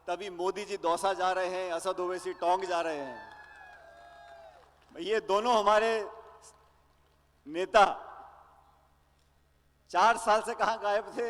तभी मोदी जी दौसा जा रहे हैं, असद ओवैसी टोंक जा रहे हैं। ये दोनों हमारे नेता 4 साल से कहां गायब थे?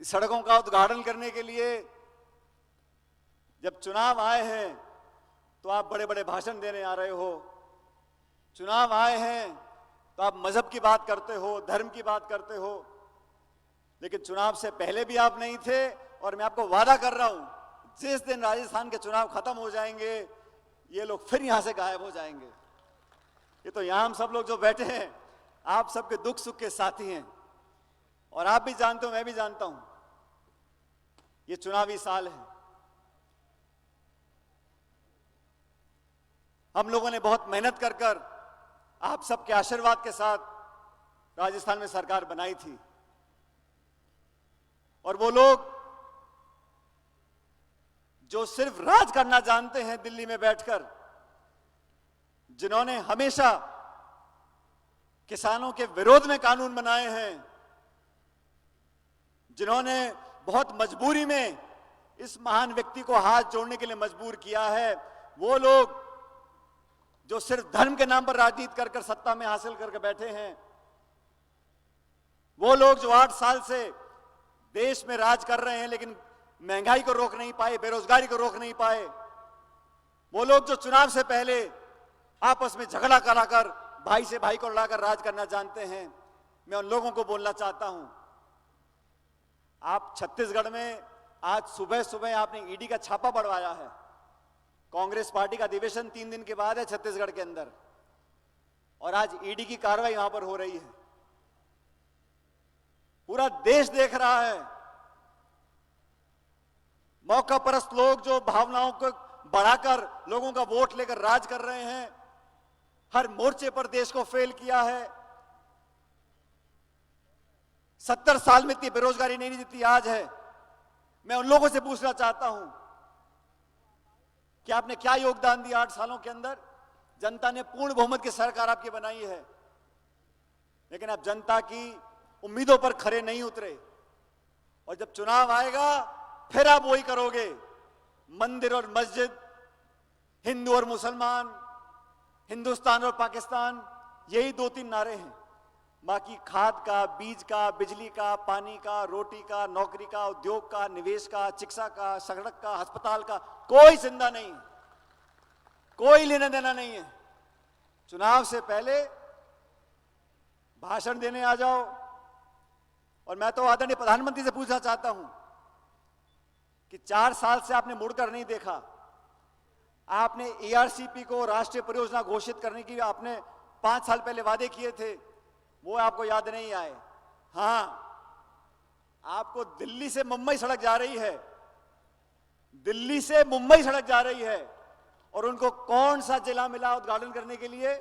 सड़कों का उद्घाटन करने के लिए जब चुनाव आए हैं तो आप बड़े बड़े भाषण देने आ रहे हो। चुनाव आए हैं तो आप मजहब की बात करते हो, धर्म की बात करते हो, लेकिन चुनाव से पहले भी आप नहीं थे। और मैं आपको वादा कर रहा हूं, जिस दिन राजस्थान के चुनाव खत्म हो जाएंगे ये लोग फिर यहां से गायब हो जाएंगे। ये तो यहां हम सब लोग जो बैठे हैं आप सबके दुख सुख के साथी हैं, और आप भी जानते हो, मैं भी जानता हूं, ये चुनावी साल है। हम लोगों ने बहुत मेहनत कर कर आप सबके आशीर्वाद के साथ राजस्थान में सरकार बनाई थी, और वो लोग जो सिर्फ राज करना जानते हैं दिल्ली में बैठकर, जिन्होंने हमेशा किसानों के विरोध में कानून बनाए हैं, जिन्होंने बहुत मजबूरी में इस महान व्यक्ति को हाथ जोड़ने के लिए मजबूर किया है, वो लोग जो सिर्फ धर्म के नाम पर राजनीति कर कर सत्ता में हासिल करके बैठे हैं, वो लोग जो 8 साल से देश में राज कर रहे हैं लेकिन महंगाई को रोक नहीं पाए, बेरोजगारी को रोक नहीं पाए, वो लोग जो चुनाव से पहले आपस में झगड़ा कराकर भाई से भाई को लड़ाकर राज करना जानते हैं, मैं उन लोगों को बोलना चाहता हूं, आप छत्तीसगढ़ में आज सुबह सुबह आपने ईडी का छापा बढ़वाया है। कांग्रेस पार्टी का अधिवेशन 3 दिन के बाद है छत्तीसगढ़ के अंदर, और आज ईडी की कार्रवाई वहां पर हो रही है। पूरा देश देख रहा है, मौका परस्त लोग जो भावनाओं को बढ़ाकर लोगों का वोट लेकर राज कर रहे हैं, हर मोर्चे पर देश को फेल किया है। 70 साल में इतनी बेरोजगारी नहीं जितनी आज है। मैं उन लोगों से पूछना चाहता हूं कि आपने क्या योगदान दिया 8 सालों के अंदर? जनता ने पूर्ण बहुमत की सरकार आपकी बनाई है, लेकिन आप जनता की उम्मीदों पर खरे नहीं उतरे, और जब चुनाव आएगा फिर आप वही करोगे। मंदिर और मस्जिद, हिंदू और मुसलमान, हिंदुस्तान और पाकिस्तान, यही 2-3 नारे हैं। बाकी खाद का, बीज का, बिजली का, पानी का, रोटी का, नौकरी का, उद्योग का, निवेश का, शिक्षा का, सड़क का, अस्पताल का कोई जिंदा नहीं, कोई लेना देना नहीं है। चुनाव से पहले भाषण देने आ जाओ। और मैं तो आदरणीय प्रधानमंत्री से पूछना चाहता हूं कि 4 साल से आपने मुड़कर नहीं देखा। आपने एआरसीपी को राष्ट्रीय परियोजना घोषित करने की आपने 5 साल पहले वादे किए थे, वो आपको याद नहीं आए। हां, आपको दिल्ली से मुंबई सड़क जा रही है, दिल्ली से मुंबई सड़क जा रही है, और उनको कौन सा जिला मिला उद्घाटन करने के लिए?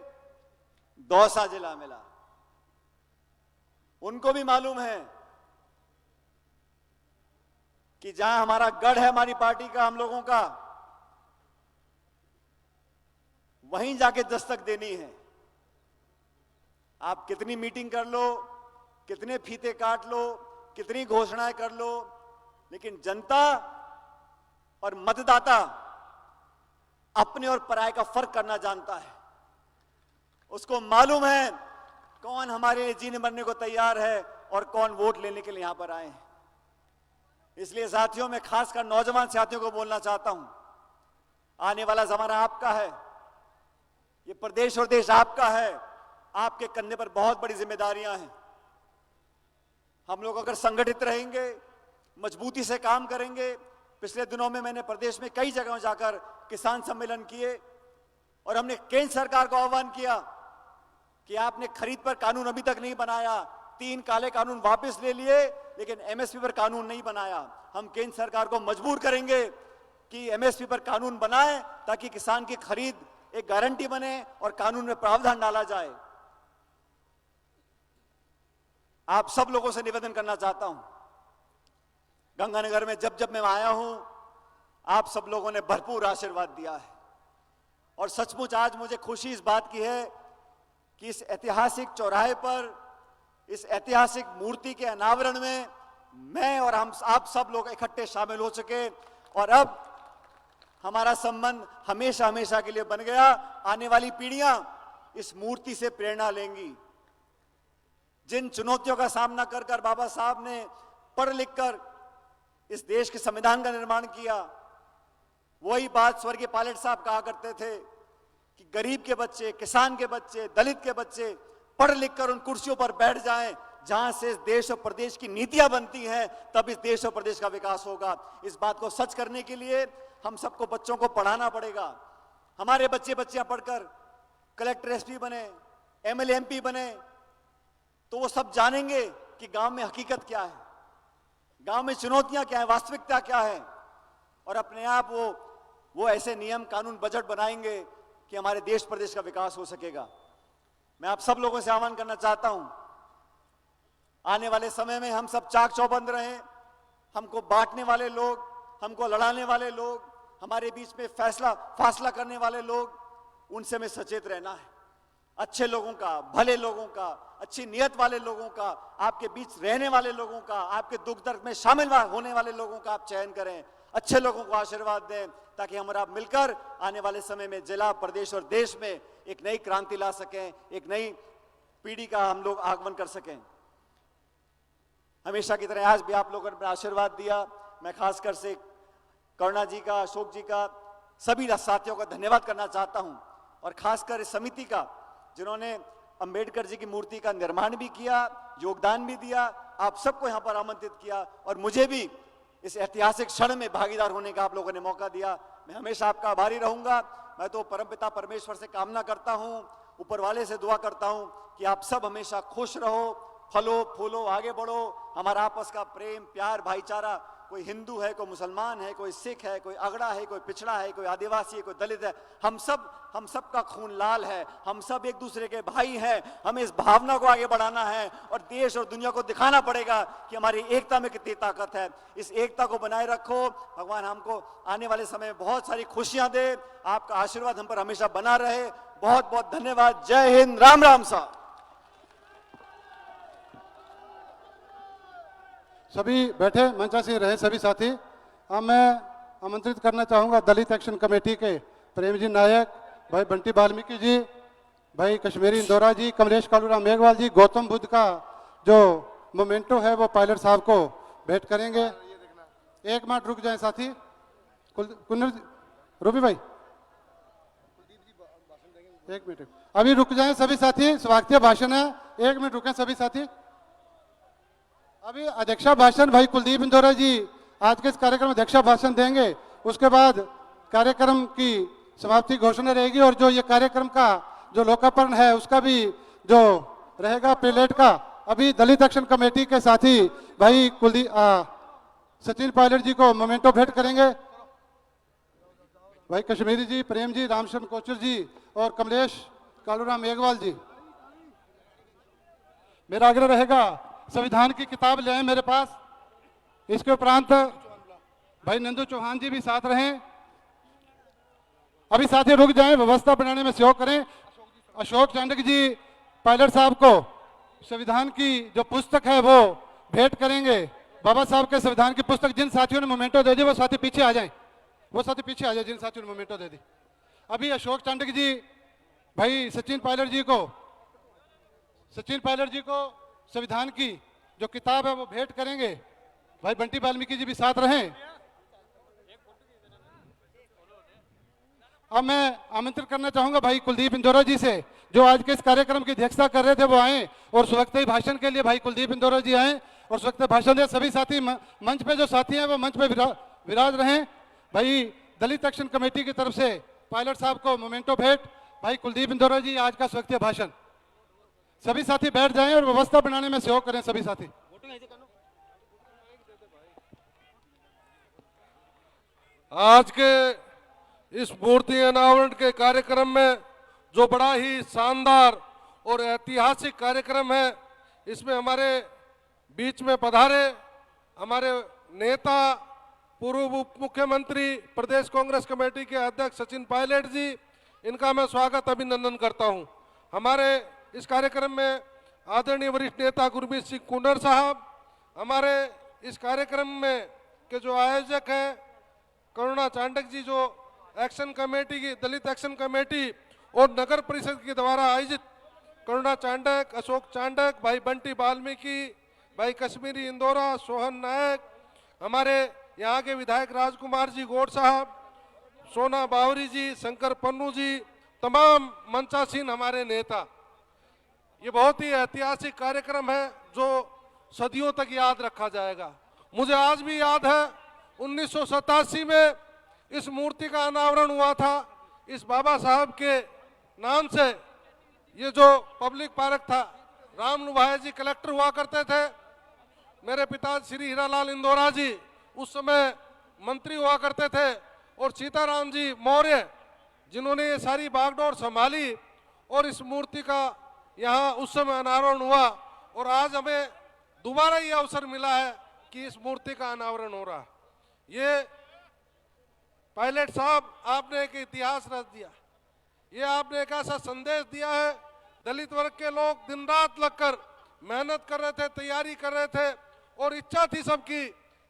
दौसा जिला मिला। उनको भी मालूम है कि जहां हमारा गढ़ है हमारी पार्टी का, हम लोगों का, वहीं जाके दस्तक देनी है। आप कितनी मीटिंग कर लो, कितने फीते काट लो, कितनी घोषणाएं कर लो, लेकिन जनता और मतदाता अपने और पराये का फर्क करना जानता है। उसको मालूम है कौन हमारे लिए जीने मरने को तैयार है और कौन वोट लेने के लिए यहां पर आए हैं। इसलिए साथियों, मैं खासकर नौजवान साथियों को बोलना चाहता हूं, आने वाला जमाना आपका है, ये प्रदेश और देश आपका है, आपके कंधे पर बहुत बड़ी जिम्मेदारियां हैं। हम लोग अगर संगठित रहेंगे, मजबूती से काम करेंगे। पिछले दिनों में मैंने प्रदेश में कई जगहों जाकर किसान सम्मेलन किए, और हमने केंद्र सरकार को आह्वान किया कि आपने खरीद पर कानून अभी तक नहीं बनाया, 3 काले कानून वापस ले लिए, लेकिन एमएसपी पर कानून नहीं बनाया। हम केंद्र सरकार को मजबूर करेंगे कि एमएसपी पर कानून बनाए, ताकि किसान की खरीद एक गारंटी बने और कानून में प्रावधान डाला जाए। आप सब लोगों से निवेदन करना चाहता हूं, गंगानगर में जब जब मैं आया हूं, आप सब लोगों ने भरपूर आशीर्वाद दिया है, और सचमुच आज मुझे खुशी इस बात की है कि इस ऐतिहासिक चौराहे पर, इस ऐतिहासिक मूर्ति के अनावरण में मैं और हम आप सब लोग इकट्ठे शामिल हो चुके और अब हमारा संबंध हमेशा हमेशा के लिए बन गया। आने वाली पीढ़ियां इस मूर्ति से प्रेरणा लेंगी। जिन चुनौतियों का सामना कर कर बाबा साहब ने पढ़ लिख कर इस देश के संविधान का निर्माण किया, वही बात स्वर्गीय पायलट साहब कहा करते थे कि गरीब के बच्चे, किसान के बच्चे, दलित के बच्चे पढ़ लिख कर उन कुर्सियों पर बैठ जाएं जहां से इस देश और प्रदेश की नीतियां बनती हैं, तब इस देश और प्रदेश का विकास होगा। इस बात को सच करने के लिए हम सबको बच्चों को पढ़ाना पड़ेगा। हमारे बच्चे बच्चियां पढ़कर कलेक्टर, एसपी बने, एमएलए, एमपी बने, तो वो सब जानेंगे कि गांव में हकीकत क्या है, गांव में चुनौतियां क्या है, वास्तविकता क्या है, और अपने आप वो ऐसे नियम, कानून, बजट बनाएंगे कि हमारे देश प्रदेश का विकास हो सकेगा। मैं आप सब लोगों से आह्वान करना चाहता हूं, आने वाले समय में हम सब चाक चौबंद रहें। हमको बांटने वाले लोग, हमको लड़ाने वाले लोग, हमारे बीच में फासला करने वाले लोग, उनसे हमें सचेत रहना है। अच्छे लोगों का, भले लोगों का, अच्छी नियत वाले लोगों का, आपके बीच रहने वाले लोगों का, आपके दुख दर्द में शामिल होने वाले लोगों का आप चयन करें। अच्छे लोगों को आशीर्वाद दें ताकि हम और आप मिलकर आने वाले समय में जिला, प्रदेश और देश में एक नई क्रांति ला सकें, एक नई पीढ़ी का हम लोग आगमन कर सकें। हमेशा की तरह आज भी आप लोगों ने आशीर्वाद दिया। मैं खासकर से करुणा जी का, अशोक जी का, सभी साथियों का धन्यवाद करना चाहता हूं, और खासकर इस समिति का जिन्होंने अंबेडकर जी की मूर्ति का निर्माण भी किया, योगदान भी दिया, आप सबको यहां पर आमंत्रित किया और मुझे भी इस ऐतिहासिक क्षण में भागीदार होने का आप लोगों ने मौका दिया। मैं हमेशा आपका आभारी रहूंगा। मैं तो परमपिता परमेश्वर से कामना करता हूं, ऊपर वाले से दुआ करता हूं कि आप सब हमेशा खुश रहो, फलो फूलो, आगे बढ़ो। हमारा आपस का प्रेम, प्यार, भाईचारा, कोई हिंदू है, कोई मुसलमान है, कोई सिख है, कोई अगड़ा है, कोई पिछड़ा है, कोई आदिवासी है, कोई दलित है, हम सब का खून लाल है। हम सब एक दूसरे के भाई हैं। हमें इस भावना को आगे बढ़ाना है और देश और दुनिया को दिखाना पड़ेगा कि हमारी एकता में कितनी ताकत है। इस एकता को बनाए रखो। भगवान हमको आने वाले समय में बहुत सारी खुशियां दे। आपका आशीर्वाद हम पर हमेशा बना रहे। बहुत बहुत धन्यवाद। जय हिंद। राम राम साहब। सभी बैठे मंचासीन रहे सभी साथी। अब मैं आमंत्रित करना चाहूँगा दलित एक्शन कमेटी के प्रेम जी नायक, भाई बंटी वाल्मीकि जी, भाई कश्मीरी इंदौरा जी, कमलेश कालूराम मेघवाल जी, गौतम बुद्ध का जो मोमेंटो है वो पायलट साहब को भेंट करेंगे। एक मिनट रुक जाएं साथी। रूबी भाई एक मिनट अभी रुक जाएं सभी साथी। स्वागतीय भाषण है, एक मिनट रुकें सभी साथी। अभी अध्यक्षा भाषण भाई कुलदीप इंदौरा जी आज के इस कार्यक्रम में अध्यक्षा भाषण देंगे। उसके बाद कार्यक्रम की समाप्ति घोषणा रहेगी और जो ये कार्यक्रम का जो लोकार्पण है उसका भी जो रहेगा प्लेट का, अभी दलित एक्शन कमेटी के साथी भाई सचिन पायलट जी को मोमेंटो भेंट करेंगे। भाई कश्मीरी जी, प्रेम जी, रामचंद्र कोचर जी और कमलेश कालूराम मेघवाल जी। मेरा आग्रह रहेगा संविधान की किताब ले आए मेरे पास। इसके उपरांत भाई नंदू चौहान जी भी साथ रहें। अभी साथी रुक जाएं, व्यवस्था बनाने में सहयोग करें। अशोक चांडक जी पायलट साहब को संविधान की जो पुस्तक है वो भेंट करेंगे। बाबा साहब के संविधान की पुस्तक जिन साथियों ने मोमेंटो दे दी वो साथी पीछे आ जाएं, वो साथी पीछे आ जाए जिन साथियों ने मोमेंटो दे दी। अभी अशोक चांडक जी भाई सचिन पायलट जी को संविधान की जो किताब है वो भेंट करेंगे। भाई बंटी वाल्मीकि जी भी साथ रहें। अब मैं आमंत्रित करना चाहूंगा भाई कुलदीप इंदौरा जी से, जो आज के इस कार्यक्रम की अध्यक्षता कर रहे थे, वो आए और स्वागत भाषण के लिए भाई कुलदीप इंदौरा जी आए और स्वागत भाषण दे। सभी साथी मंच पे जो साथी हैं वो मंच पे विराज रहें। भाई दलित एक्शन कमेटी की तरफ से पायलट साहब को मोमेंटो भेंट। भाई कुलदीप इंदौरा जी आज का स्वागत भाषण। सभी साथी बैठ जाएं और व्यवस्था बनाने में सहयोग करें सभी साथी। आज के इस मूर्ति अनावरण के कार्यक्रम में जो बड़ा ही शानदार और ऐतिहासिक कार्यक्रम है, इसमें हमारे बीच में पधारे हमारे नेता, पूर्व उप मुख्यमंत्री, प्रदेश कांग्रेस कमेटी के अध्यक्ष सचिन पायलट जी, इनका मैं स्वागत अभिनंदन करता हूं। हमारे इस कार्यक्रम में आदरणीय वरिष्ठ नेता गुरमीत सिंह कुंडर साहब, हमारे इस कार्यक्रम में के जो आयोजक हैं करुणा चांडक जी, जो एक्शन कमेटी की दलित एक्शन कमेटी और नगर परिषद के द्वारा आयोजित करुणा चांडक, अशोक चांडक, भाई बंटी वाल्मीकि, भाई कश्मीरी इंदौरा, सोहन नायक, हमारे यहाँ के विधायक राजकुमार जी गौड़ साहब, सोना बावरी जी, शंकर पन्नू जी, तमाम मंचासीन हमारे नेता। ये बहुत ही ऐतिहासिक कार्यक्रम है जो सदियों तक याद रखा जाएगा। मुझे आज भी याद है 1987 में इस मूर्ति का अनावरण हुआ था। इस बाबा साहब के नाम से ये जो पब्लिक पार्क था, राम लुभाया जी कलेक्टर हुआ करते थे, मेरे पिता श्री हीरालाल इंदौरा जी उस समय मंत्री हुआ करते थे, और सीताराम जी मौर्य जिन्होंने ये सारी बागडोर संभाली, और इस मूर्ति का यहाँ उस समय अनावरण हुआ। और आज हमें दोबारा ये अवसर मिला है कि इस मूर्ति का अनावरण हो रहा। ये पायलट साहब, आपने एक इतिहास रच दिया, ये आपने एक ऐसा संदेश दिया है। दलित वर्ग के लोग दिन रात लगकर मेहनत कर रहे थे, तैयारी कर रहे थे, और इच्छा थी सबकी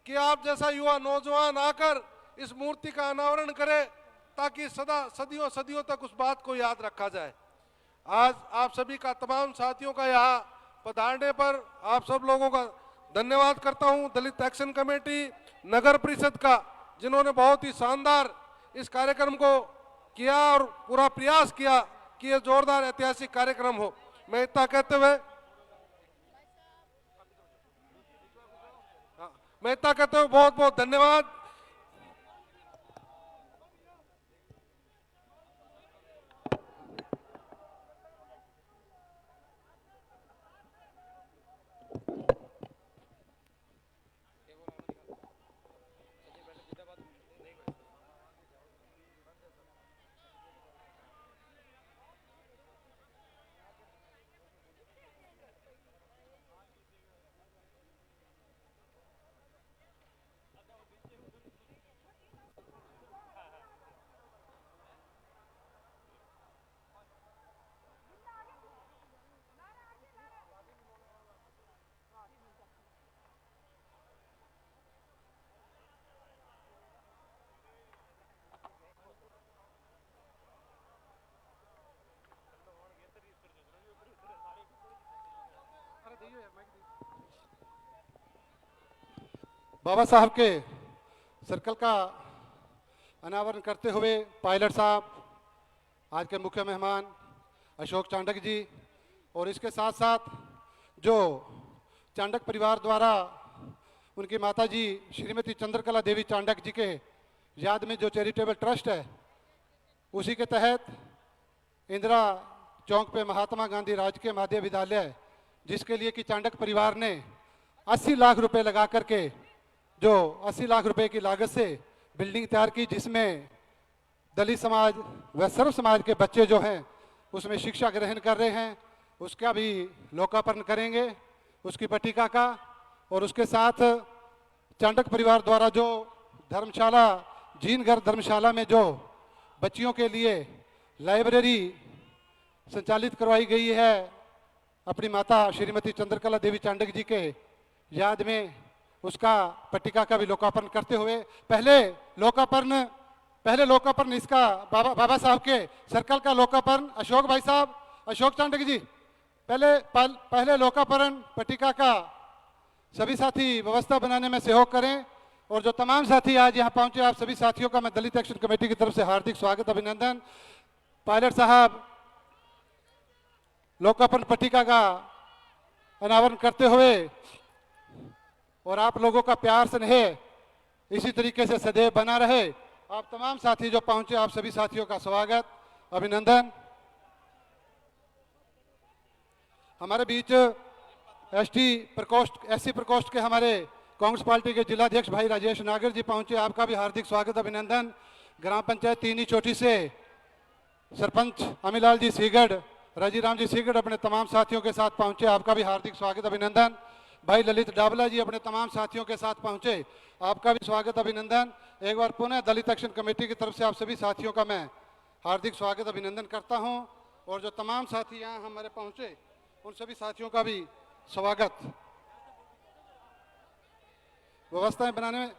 कि आप जैसा युवा नौजवान आकर इस मूर्ति का अनावरण करे, ताकि सदियों सदियों तक उस बात को याद रखा जाए। आज आप सभी का, तमाम साथियों का यहाँ पधारने पर आप सब लोगों का धन्यवाद करता हूँ। दलित एक्शन कमेटी, नगर परिषद का, जिन्होंने बहुत ही शानदार इस कार्यक्रम को किया और पूरा प्रयास किया कि ये जोरदार ऐतिहासिक कार्यक्रम हो। मैं इतना कहते हुए बहुत बहुत धन्यवाद। बाबा साहब के सर्कल का अनावरण करते हुए पायलट साहब, आज के मुख्य मेहमान अशोक चांडक जी, और इसके साथ साथ जो चांडक परिवार द्वारा उनकी माता जी श्रीमती चंद्रकला देवी चांडक जी के याद में जो चैरिटेबल ट्रस्ट है, उसी के तहत इंदिरा चौक पे महात्मा गांधी राजकीय माध्यमिक विद्यालय, जिसके लिए कि चांडक परिवार ने 80 लाख रुपए लगा करके, जो 80 लाख रुपए की लागत से बिल्डिंग तैयार की, जिसमें दलित समाज व सर्व समाज के बच्चे जो हैं उसमें शिक्षा ग्रहण कर रहे हैं, उसका भी लोकार्पण करेंगे, उसकी पट्टिका का। और उसके साथ चांडक परिवार द्वारा जो धर्मशाला, जीनगढ़ धर्मशाला में जो बच्चियों के लिए लाइब्रेरी संचालित करवाई गई है, अपनी माता श्रीमती चंद्रकला देवी चांडक जी के याद में, उसका पट्टिका का भी लोकार्पण करते हुए पहले लोकार्पण इसका बाबा साहब के सर्कल का लोकार्पण अशोक भाई साहब, अशोक चांडक जी, पहले लोकार्पण पट्टिका का सभी साथी व्यवस्था बनाने में सहयोग करें। और जो तमाम साथी आज यहाँ पहुंचे, आप सभी साथियों का मैं दलित एक्शन कमेटी की तरफ से हार्दिक स्वागत, अभिनंदन। पायलट साहब लोकार्पण पट्टिका का अनावरण करते हुए, और आप लोगों का प्यार स्नेह इसी तरीके से सदैव बना रहे। आप तमाम साथी जो पहुंचे, आप सभी साथियों का स्वागत, अभिनंदन। हमारे बीच एससी प्रकोष्ठ के हमारे कांग्रेस पार्टी के जिलाध्यक्ष भाई राजेश नागर जी पहुंचे, आपका भी हार्दिक स्वागत, अभिनंदन। ग्राम पंचायत तीनी चोटी से सरपंच अमीलाल जी सीगढ़, राजीराम जी सीगढ़ अपने तमाम साथियों के साथ पहुंचे, आपका भी हार्दिक स्वागत, अभिनंदन। भाई ललित डाबला जी अपने तमाम साथियों के साथ पहुंचे, आपका भी स्वागत, अभिनंदन। एक बार पुनः दलित एक्शन कमेटी की तरफ से आप सभी साथियों का मैं हार्दिक स्वागत, अभिनंदन करता हूं। और जो तमाम साथी यहाँ हमारे पहुंचे, उन सभी साथियों का भी स्वागत। व्यवस्थाएं बनाने में